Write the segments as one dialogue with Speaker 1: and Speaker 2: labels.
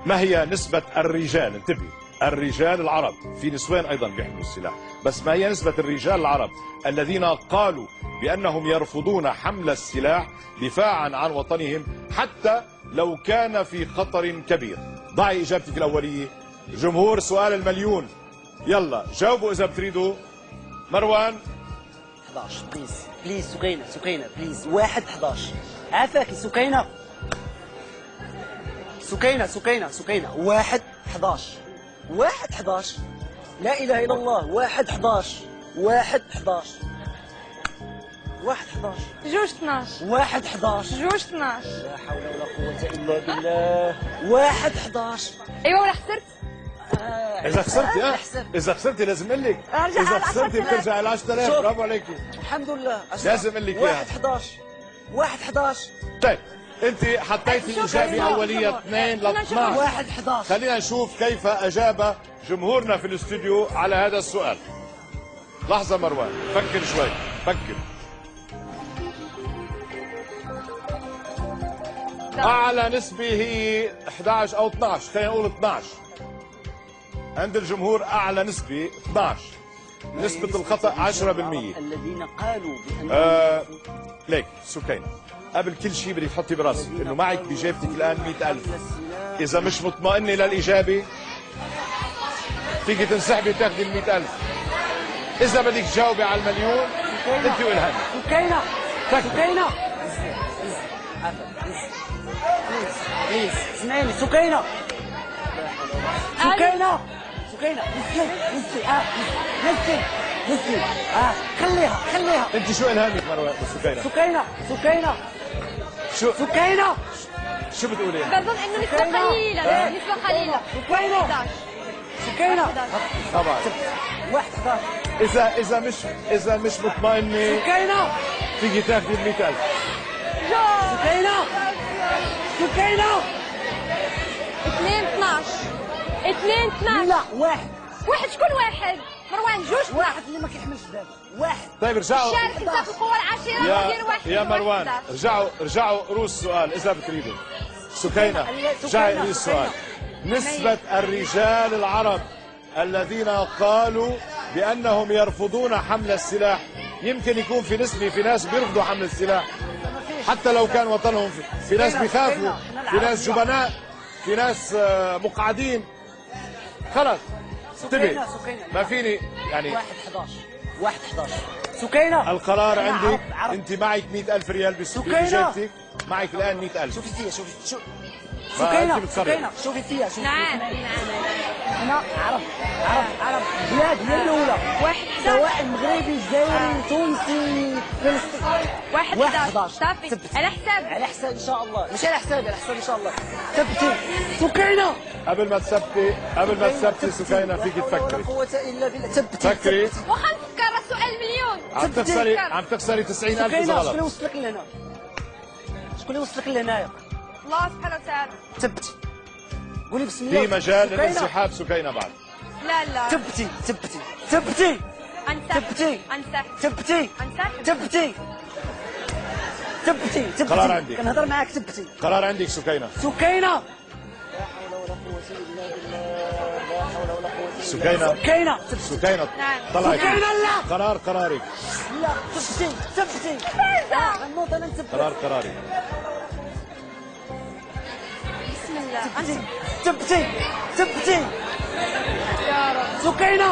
Speaker 1: ما هي نسبة الرجال، انتبهي، الرجال العرب، في نسوان أيضا بيحملوا السلاح، بس ما هي نسبة الرجال العرب الذين قالوا بأنهم يرفضون حمل السلاح دفاعا عن وطنهم حتى لو كان في خطر كبير؟ ضعي إجابتك الأولية. جمهور سؤال المليون، يلا جاوبوا إذا بتريدوا. مروان
Speaker 2: 11 بليز سكينة بليز 1 11 عافاكي سكينة 1 11 1 11 لا إله إلا الله 1 11 1 11 1 11
Speaker 3: جوج 12
Speaker 2: 1 11
Speaker 3: جوج 12.
Speaker 2: لا حول ولا قوة إلا بالله 1 11
Speaker 3: ايوه ولا خسرت؟
Speaker 1: إذا خسرتي إذا خسرتي لازم أقول لك،
Speaker 3: أرجع
Speaker 1: إذا
Speaker 3: على
Speaker 1: خسرتي
Speaker 3: 10,000.
Speaker 1: بترجعي ل 10,000.
Speaker 2: شوف.
Speaker 1: برافو عليكي.
Speaker 2: الحمد لله
Speaker 1: لازم أقول لك
Speaker 2: 1
Speaker 1: إياها.
Speaker 2: 11 1 11
Speaker 1: طيب أنت حطيتي إجابة أولية 2 ل 12.
Speaker 2: 1 11
Speaker 1: خلينا نشوف كيف أجاب جمهورنا في الاستوديو على هذا السؤال. لحظة مروان، فكر شوي، فكر. أعلى نسبة هي 11 أو 12، خلينا نقول 12. عند الجمهور أعلى نسبة 12. نسبة الخطأ 10%.
Speaker 2: الذين قالوا بأن
Speaker 1: ليك سكينة، قبل كل شيء بدك تحطي براسك إنه معك بإجابتك الآن 100,000. إذا مش مطمئنة للإجابة فيك تنسحبي وتاخذي ال 100,000. إذا بدك تجاوبي على المليون أنت وإلهام.
Speaker 2: سكينة
Speaker 1: سكينة
Speaker 2: بليز اسمعيني سكينة نزلي خليها
Speaker 1: أنت شو إلهامك مروان سكينة؟
Speaker 2: سكينة
Speaker 1: شو بتقولي؟
Speaker 3: بظن انه نسبة قليلة، نسبة قليلة.
Speaker 2: سكينة
Speaker 1: طبعا
Speaker 2: 1 11
Speaker 1: إذا مش مطمئنة
Speaker 2: سكينة
Speaker 1: فيك تاخذي ال 100,000.
Speaker 2: سكينة
Speaker 3: 2 12 2 12.
Speaker 2: لا 1
Speaker 3: واحد شكون واحد؟ مروان جوج 12.
Speaker 2: واحد اللي ما كيحملش دابا 1
Speaker 1: طيب ارجعوا
Speaker 3: شارك انت في القوة العشرة ودير واحد.
Speaker 1: يا مروان، ارجعوا روس السؤال إذا بتريدوا. سكينة ارجعي لي السؤال. نسبة الرجال العرب الذين قالوا بأنهم يرفضون حمل السلاح، يمكن يكون في نسبة في ناس بيرفضوا حمل السلاح حتى لو كان وطنهم في ناس بيخافوا، في ناس جبناء، في ناس مقعدين. خلص انتبه، ما فيني يعني
Speaker 2: 1 11 سكينة
Speaker 1: القرار
Speaker 2: أنا
Speaker 1: عندك.
Speaker 2: عرب.
Speaker 1: انت معك 100,000 ريال بإجابتك، معك الآن 100,000.
Speaker 2: شوفي فيا
Speaker 1: أنت بتقرر.
Speaker 2: شوفي فيا
Speaker 3: نعم
Speaker 2: انا عرب بلاد هي الاولى
Speaker 3: 1
Speaker 2: سواء مغربي جزائري تونسي فلسطيني
Speaker 3: 1
Speaker 2: 1
Speaker 3: 11.
Speaker 2: 11
Speaker 3: صافي
Speaker 2: ثبتي.
Speaker 3: على حساب.
Speaker 2: على حساب ان شاء الله، مش على حسابي، على حساب ان شاء الله. ثبتي سكينة
Speaker 1: قبل ما تثبتي سكينة فيك تفكري.
Speaker 2: لا قوة الا بالله. ثبتي
Speaker 1: فكري.
Speaker 3: واخا نفكر سؤال مليون.
Speaker 1: عم تخسري 90,000 إذا
Speaker 2: سكينة
Speaker 1: غلط.
Speaker 2: شكون اللي وصلك لهنا؟ شكون اللي وصلك لهنايا؟
Speaker 3: الله سبحانه وتعالى.
Speaker 2: ثبتي قولي بسم الله.
Speaker 1: في مجال
Speaker 2: سكينة.
Speaker 1: للانسحاب سكينة بعد.
Speaker 3: لا
Speaker 2: ثبتي
Speaker 3: انسحب
Speaker 2: ثبتي
Speaker 1: قرار عندك.
Speaker 2: كنهضر معاك. ثبتي
Speaker 1: قرار عندك سكينة.
Speaker 2: سكينة لا حول ولا قوة إلا بالله. لا حول ولا قوة إلا
Speaker 1: سكينة.
Speaker 2: بالله.
Speaker 1: سكينة
Speaker 3: نعم.
Speaker 1: طلعي.
Speaker 2: سكينة لا.
Speaker 1: قرارك.
Speaker 2: لا ثبتي غنوض انا نثبت.
Speaker 1: قرارك.
Speaker 3: بسم الله.
Speaker 2: ثبتي
Speaker 3: يا رب.
Speaker 2: سكينة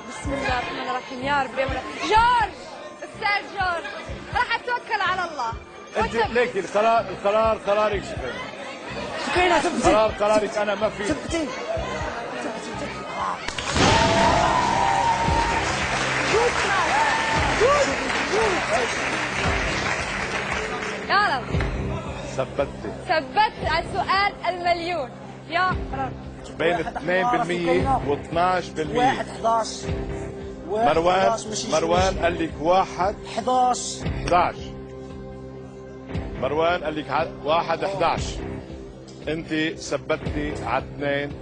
Speaker 3: بسم الله الرحمن الرحيم. يا ربي ولا جورج، استاذ جورج راح اتوكل على الله.
Speaker 1: انت ليك القرار قرارك سكينة.
Speaker 2: ثبتي
Speaker 1: قرارك انا ما في.
Speaker 2: ثبتي
Speaker 3: يا رب ثبت على سؤال المليون. يا رب.
Speaker 1: بين 2% و 12%.
Speaker 2: 1 11
Speaker 1: مروان قال لك
Speaker 2: 11
Speaker 1: مروان قال لك 1 11. انت ثبتي على 2.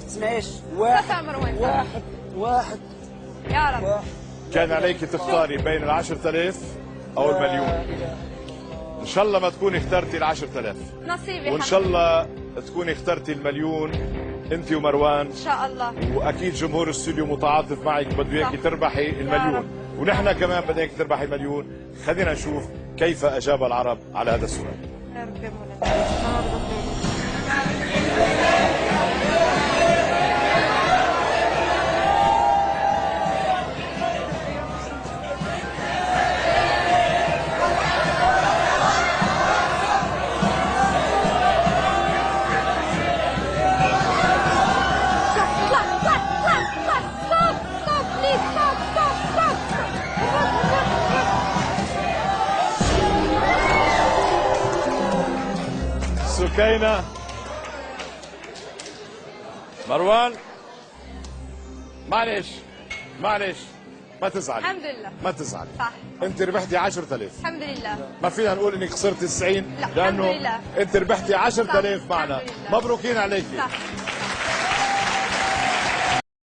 Speaker 2: تسمعيش
Speaker 3: دفع مروان.
Speaker 2: واحد
Speaker 3: يا رب.
Speaker 1: كان عليك تختاري بين ال 10,000 او المليون. ان شاء الله ما تكوني اخترتي ال 10000
Speaker 3: نصيبي
Speaker 1: وان شاء الله تكوني اخترتي المليون انت ومروان.
Speaker 3: ان شاء الله.
Speaker 1: واكيد جمهور الاستوديو متعاطف معك، بده اياكي تربحي
Speaker 3: يا
Speaker 1: المليون،
Speaker 3: رب.
Speaker 1: ونحن كمان بدنا اياكي تربحي المليون. خلينا نشوف كيف اجاب العرب على هذا السؤال.
Speaker 3: يا رب يا مولانا.
Speaker 1: سكينة، مروان، معلش ما تزعلي.
Speaker 3: الحمد لله.
Speaker 1: ما تزعلي.
Speaker 3: صح.
Speaker 1: انت ربحتي 10000.
Speaker 3: الحمد لله.
Speaker 1: ما فينا نقول انك خسرتي 90،
Speaker 3: لا،
Speaker 1: لانه
Speaker 3: الحمد لله.
Speaker 1: انت ربحتي 10000
Speaker 3: صح.
Speaker 1: معنا.
Speaker 3: الحمد لله.
Speaker 1: مبروكين عليكي.
Speaker 3: صح.